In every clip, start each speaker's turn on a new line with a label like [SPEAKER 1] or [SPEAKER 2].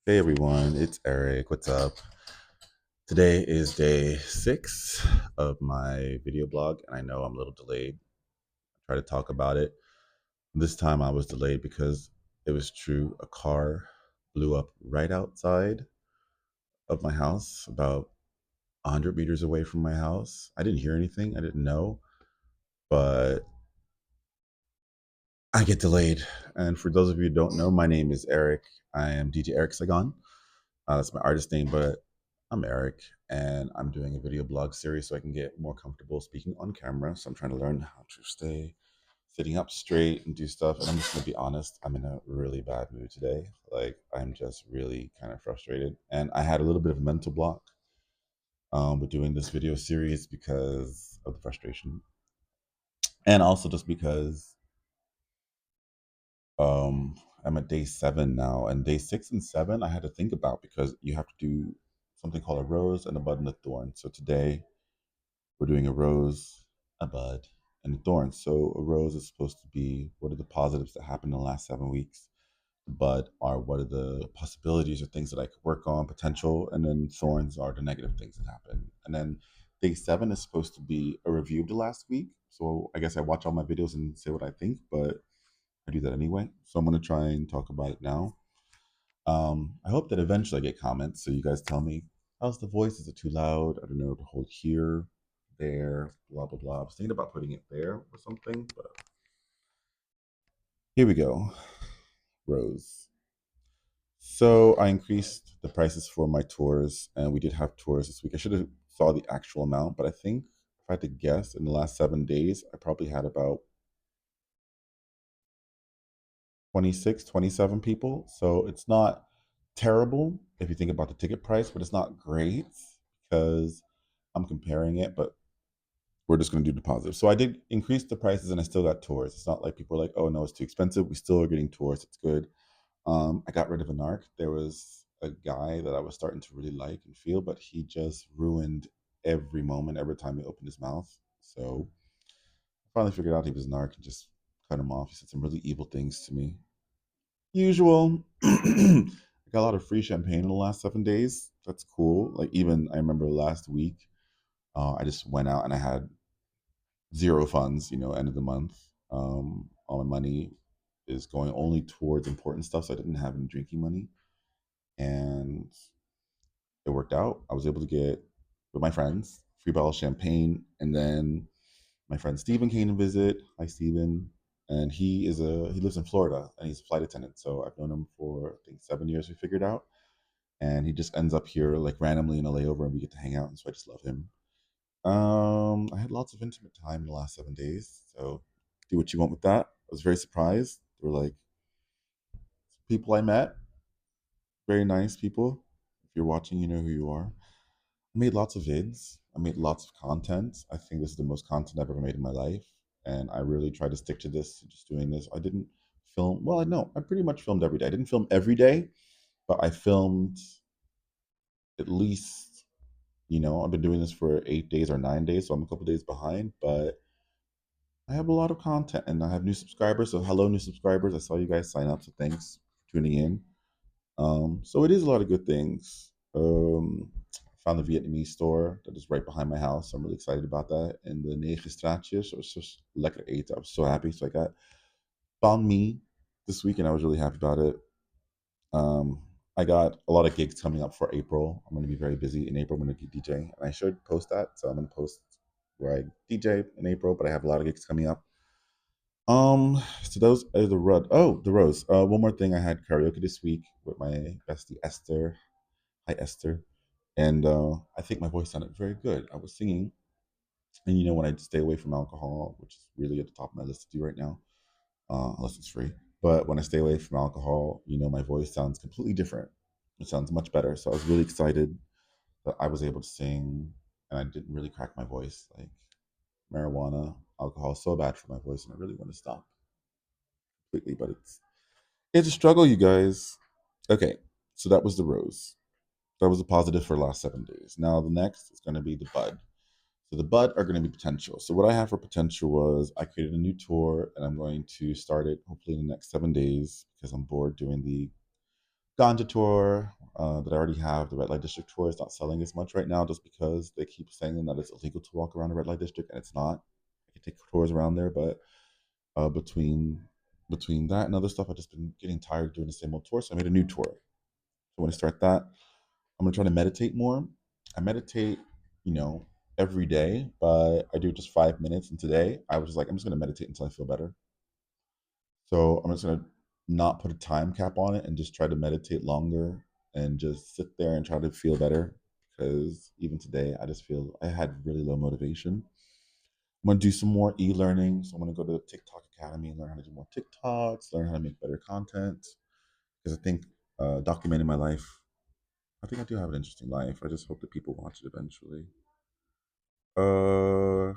[SPEAKER 1] Hey everyone, it's Eric. What's up? Today is day 6 of my video blog, and I know I'm a little delayed. I try to talk about it. This time I was delayed because it was true. A car blew up right outside of my house, about 100 meters away from my house. I didn't hear anything, I didn't know, but I get delayed. And for those of you who don't know, my name is Eric. I am DJ Eric Saigon. That's my artist name, but I'm Eric, and I'm doing a video blog series so I can get more comfortable speaking on camera. So I'm trying to learn how to stay sitting up straight and do stuff. And I'm just gonna be honest, I'm in a really bad mood today. Like I'm just really kind of frustrated, and I had a little bit of a mental block with doing this video series because of the frustration, and also just because um, I'm at day 7 now, and day 6 and 7 I had to think about because you have to do something called a rose and a bud and a thorn. So today we're doing a rose, a bud, and a thorn. So a rose is supposed to be what are the positives that happened in the last 7 weeks. The bud are what are the possibilities or things that I could work on, potential, and then thorns are the negative things that happen. And then day 7 is supposed to be a review of the last week. So I guess I watch all my videos and say what I think, but I do that anyway. So I'm gonna try and talk about it now. I hope that eventually I get comments. So you guys tell me, how's the voice? Is it too loud? I don't know to hold here, there, blah blah blah. I was thinking about putting it there or something, but here we go. Rose. So I increased the prices for my tours, and we did have tours this week. I should have saw the actual amount, but I think if I had to guess, in the last 7 days, I probably had about 26, 27 people. So it's not terrible if you think about the ticket price, but it's not great because I'm comparing it, but we're just going to do the positive. So I did increase the prices and I still got tours. It's not like people are like, oh no, it's too expensive. We still are getting tours. It's good. I got rid of a narc. There was a guy that I was starting to really like and feel, but he just ruined every moment every time he opened his mouth. So I finally figured out he was a narc and just cut him off. He said some really evil things to me. Usual. I got a lot of free champagne in the last 7 days. That's cool. Like even I remember last week, I just went out and I had zero funds. End of the month. All my money is going only towards important stuff, so I didn't have any drinking money, and it worked out. I was able to get with my friends free bottle of champagne, and then my friend Steven came to visit. Hi, Steven. And he lives in Florida and he's a flight attendant. So I've known him for I think 7 years. We figured out, and he just ends up here like randomly in a layover, and we get to hang out. And so I just love him. I had lots of intimate time in the last 7 days. So do what you want with that. I was very surprised. There were like people I met, very nice people. If you're watching, you know who you are. I made lots of vids. I made lots of content. I think this is the most content I've ever made in my life. And I really tried to stick to this, just doing this. I didn't film, well, I know, I pretty much filmed every day. I didn't film every day, but I filmed at least, I've been doing this for 8 days or 9 days, so I'm a couple days behind, but I have a lot of content and I have new subscribers. So, hello, new subscribers. I saw you guys sign up, so thanks for tuning in. So it is a lot of good things. Found the Vietnamese store that is right behind my house. I'm really excited about that. And the Negen Straatjes, it was just lekker eten. I was so happy. So I got found me this week, and I was really happy about it. Um, I got a lot of gigs coming up for April. I'm going to be very busy in April. I'm going to DJ, and I should post that. So I'm going to post where I DJ in April, but I have a lot of gigs coming up. So those are the rud. Oh, the rose. One more thing. I had karaoke this week with my bestie Esther. Hi, Esther. And I think my voice sounded very good. I was singing, and when I stay away from alcohol, which is really at the top of my list to do right now, unless it's free. But when I stay away from alcohol, my voice sounds completely different. It sounds much better. So I was really excited that I was able to sing, and I didn't really crack my voice. Like marijuana, alcohol is so bad for my voice, and I really want to stop completely. But it's a struggle, you guys. Okay, so that was the rose. That was a positive for the last 7 days. Now the next is going to be the bud. So the bud are going to be potential. So what I have for potential was I created a new tour, and I'm going to start it hopefully in the next 7 days because I'm bored doing the Ganja tour. that I already have, the red light district tour, is not selling as much right now, just because they keep saying that it's illegal to walk around the red light district, and it's not. I can take tours around there, but uh, between between that and other stuff, I've just been getting tired of doing the same old tour. So I made a new tour. So when I start that, I'm gonna try to meditate more. I meditate, you know, every day, but I do just 5 minutes. And today, I was just like, I'm just gonna meditate until I feel better. So I'm just gonna not put a time cap on it and just try to meditate longer and just sit there and try to feel better. Because even today, I just feel I had really low motivation. I'm gonna do some more e-learning. So I'm gonna go to the TikTok Academy and learn how to do more TikToks, learn how to make better content. Because I think documenting my life, I think I do have an interesting life. I just hope that people watch it eventually. Uh,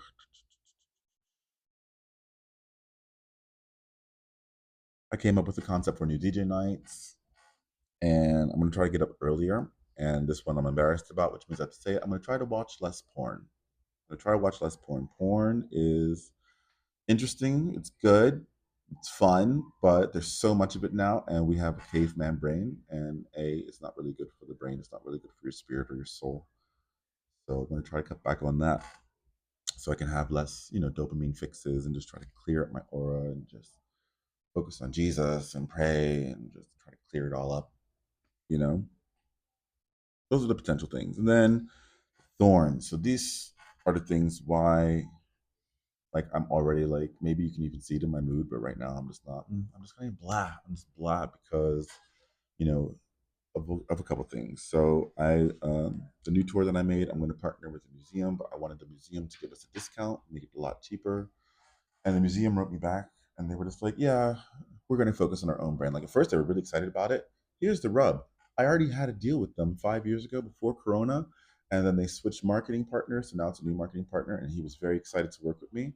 [SPEAKER 1] I came up with a concept for new DJ nights, and I'm gonna try to get up earlier. And this one I'm embarrassed about, which means I have to say it. I'm gonna try to watch less porn. I'm gonna try to watch less porn. Porn is interesting. It's good. It's fun, but there's so much of it now, and we have a caveman brain, and it's not really good for the brain. It's not really good for your spirit or your soul. So I'm gonna try to cut back on that, so I can have less, dopamine fixes, and just try to clear up my aura and just focus on Jesus and pray and just try to clear it all up. You know, those are the potential things, and then thorns. So these are the things why, like, I'm already like, maybe you can even see it in my mood, but right now I'm just not. I'm just kind of blah. I'm just blah because you know of a couple things. So the new tour that I made, I'm going to partner with the museum, but I wanted the museum to give us a discount, make it a lot cheaper. And the museum wrote me back, and they were just like, "Yeah, we're going to focus on our own brand." Like at first, they were really excited about it. Here's the rub: I already had a deal with them 5 years ago before Corona, and then they switched marketing partners, so now it's a new marketing partner, and he was very excited to work with me.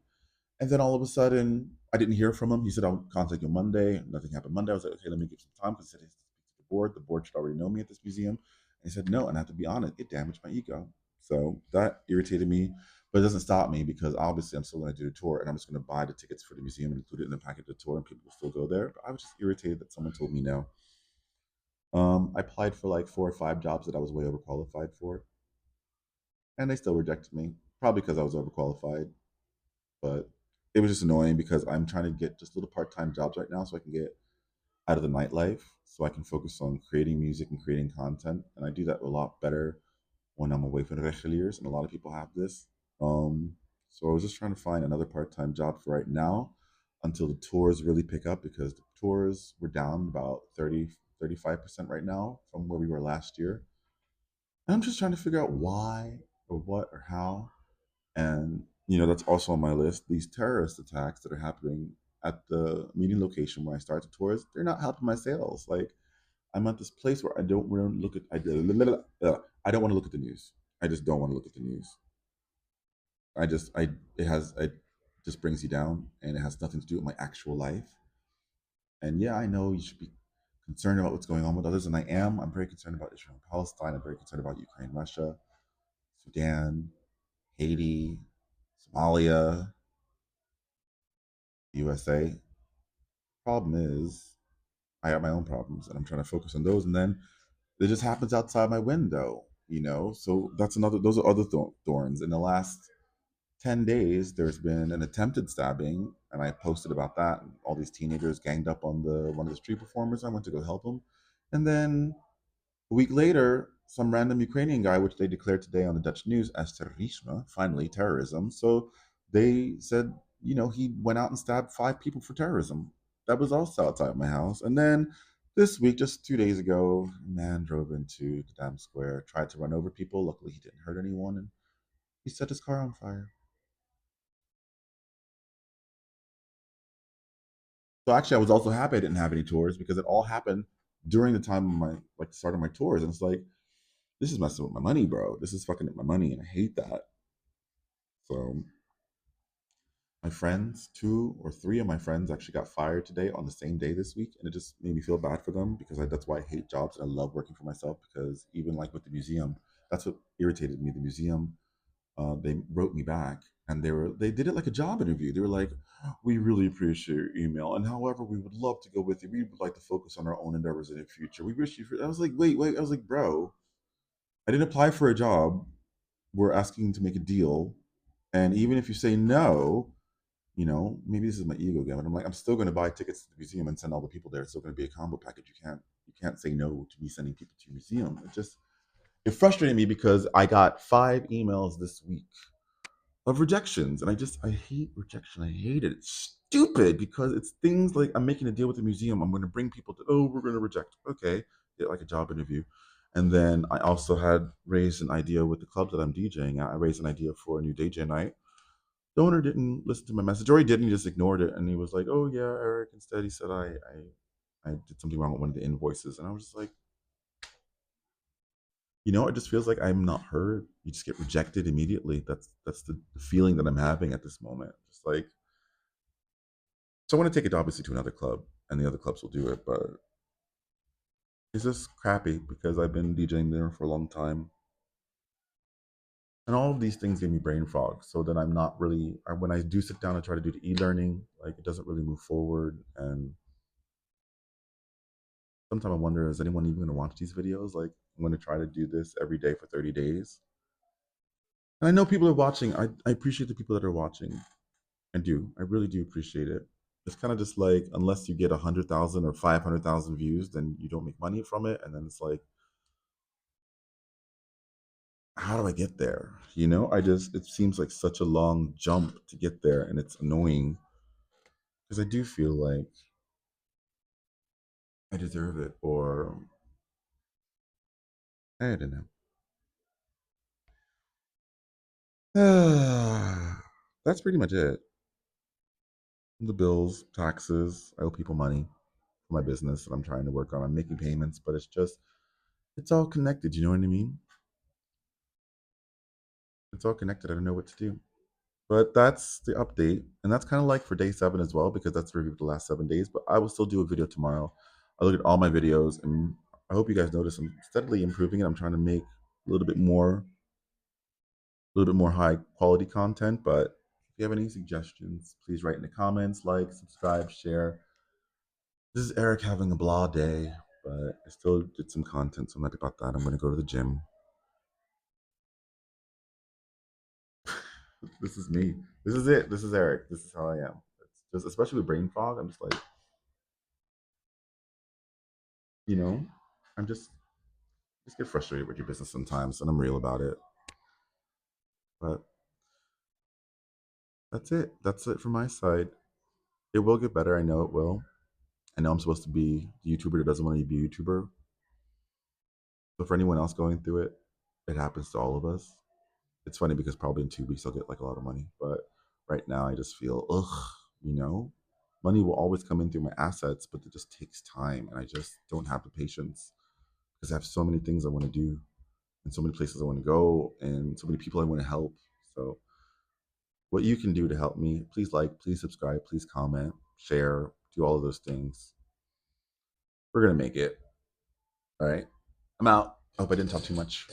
[SPEAKER 1] And then all of a sudden, I didn't hear from him. He said, "I'll contact you Monday." Nothing happened Monday. I was like, "Okay, let me give some time," because he said he has to speak to the board. The board should already know me at this museum. And he said, "No," and I have to be honest, it damaged my ego. So that irritated me, but it doesn't stop me because obviously I'm still going to do a tour, and I'm just going to buy the tickets for the museum and include it in the package of the tour, and people will still go there. But I was just irritated that someone told me no. I applied for like 4 or 5 jobs that I was way overqualified for, and they still rejected me, probably because I was overqualified. But it was just annoying because I'm trying to get just little part-time jobs right now so I can get out of the nightlife, so I can focus on creating music and creating content. And I do that a lot better when I'm away from the regulars, and a lot of people have this. Um, so I was just trying to find another part-time job for right now until the tours really pick up, because the tours were down about 35% right now from where we were last year. And I'm just trying to figure out why or what or how. And that's also on my list. These terrorist attacks that are happening at the meeting location where I start the tours, they're not helping my sales. Like, I'm at this place where I don't want to look at I don't want to look at the news. I just don't want to look at the news. I just I it just brings you down, and it has nothing to do with my actual life. And yeah, I know you should be concerned about what's going on with others, and I am. I'm very concerned about Israel and Palestine. I'm very concerned about Ukraine, Russia, Sudan, Haiti, Somalia, USA. Problem is, I have my own problems, and I'm trying to focus on those, and then it just happens outside my window. So that's another. Those are other thorns. In the last 10 days, there's been an attempted stabbing, and I posted about that. All these teenagers ganged up on the one of the street performers. I went to go help them, and then a week later, some random Ukrainian guy, which they declared today on the Dutch news as terrorisme, finally terrorism. So they said, he went out and stabbed 5 people for terrorism. That was also outside my house. And then this week, just 2 days ago, a man drove into the damn square, tried to run over people. Luckily, he didn't hurt anyone, and he set his car on fire. So actually, I was also happy I didn't have any tours, because it all happened during the time of my like start of my tours, and it's like, this is messing with my money, bro. This is fucking up my money, and I hate that. So my friends, 2 or 3 of my friends actually got fired today on the same day this week, and it just made me feel bad for them, because that's why I hate jobs and I love working for myself. Because even like with the museum, that's what irritated me. The museum, they wrote me back, and they did it like a job interview. They were like, "We really appreciate your email, and however, we would love to go with you. We would like to focus on our own endeavors in the future. We wish you." I was like, "Wait." I was like, "Bro, I didn't apply for a job. We're asking to make a deal, and even if you say no, maybe this is my ego again, but I'm like, I'm still going to buy tickets to the museum and send all the people there. It's still going to be a combo package. You can't say no to me sending people to your museum. It frustrated me because I got 5 emails this week of rejections, and I hate rejection. I hate it. It's stupid because it's things like I'm making a deal with the museum. I'm going to bring people to. Oh, we're going to reject. Okay, get like a job interview, and then I also had raised an idea with the club that I'm DJing at. I raised an idea for a new DJ night. The owner didn't listen to my message, or he didn't. He just ignored it, and he was like, "Oh yeah, Eric." Instead, he said I did something wrong with one of the invoices, and I was just like, it just feels like I'm not heard. You just get rejected immediately. That's the feeling that I'm having at this moment. Just like, so I want to take it obviously to another club, and the other clubs will do it, but it's just crappy because I've been DJing there for a long time, and all of these things give me brain fog. So that I'm not really. When I do sit down and try to do the e-learning, like it doesn't really move forward, and sometimes I wonder, is anyone even going to watch these videos? Like, I'm going to try to do this every day for 30 days. And I know people are watching. I appreciate the people that are watching. I do. I really do appreciate it. It's kind of just like, unless you get 100,000 or 500,000 views, then you don't make money from it. And then it's like, how do I get there? It seems like such a long jump to get there. And it's annoying because I do feel like I deserve it, or I don't know. That's pretty much it. The bills, taxes. I owe people money for my business that I'm trying to work on. I'm making payments, but it's all connected. You know what I mean? It's all connected. I don't know what to do. But that's the update. And that's kind of like for day 7 as well, because that's the review of the last 7 days. But I will still do a video tomorrow. I look at all my videos, and I hope you guys notice I'm steadily improving it. I'm trying to make a little bit more, high quality content. But if you have any suggestions, please write in the comments, like, subscribe, share. This is Eric having a blah day, but I still did some content, so I'm happy about that. I'm going to go to the gym. This is me. This is it. This is Eric. This is how I am. It's just, especially with brain fog, I'm just like, you know, I'm just get frustrated with your business sometimes, and I'm real about it. But that's it. That's it from my side. It will get better. I know it will. I know I'm supposed to be the YouTuber that doesn't want to be a YouTuber. But for anyone else going through it, it happens to all of us. It's funny because probably in 2 weeks I'll get like a lot of money. But right now I just feel, ugh, you know, money will always come in through my assets, but it just takes time. And I just don't have the patience because I have so many things I want to do and so many places I want to go and so many people I want to help. So, what you can do to help me, please like, please subscribe, please comment, share, do all of those things. We're going to make it. All right. I'm out. I hope I didn't talk too much.